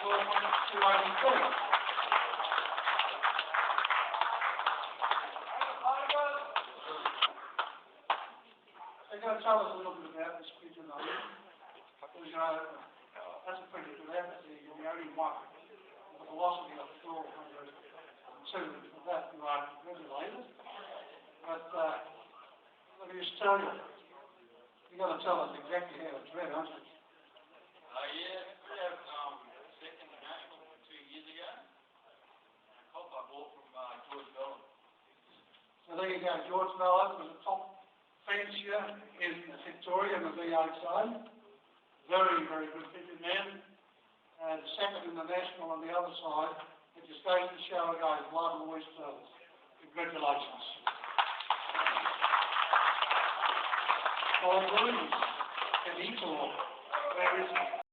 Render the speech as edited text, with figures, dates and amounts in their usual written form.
score from 283. They're going to tell us a little bit about this kid tonight. Because, that's a pretty good effort. You're the only one with the velocity of 402. For that, you are congratulated. But let me just tell you, you've got to tell us exactly how it's read, aren't you? Yeah, we have second national 2 years ago. A cop I bought from George Bell. So there you go, George Mello was a top fancier in Victoria in the V8 side. Very, very good fitting man. And second in the national on the other side. It just goes to show again, blood always tells. Congratulations. Paul Williams, Benito, where is he?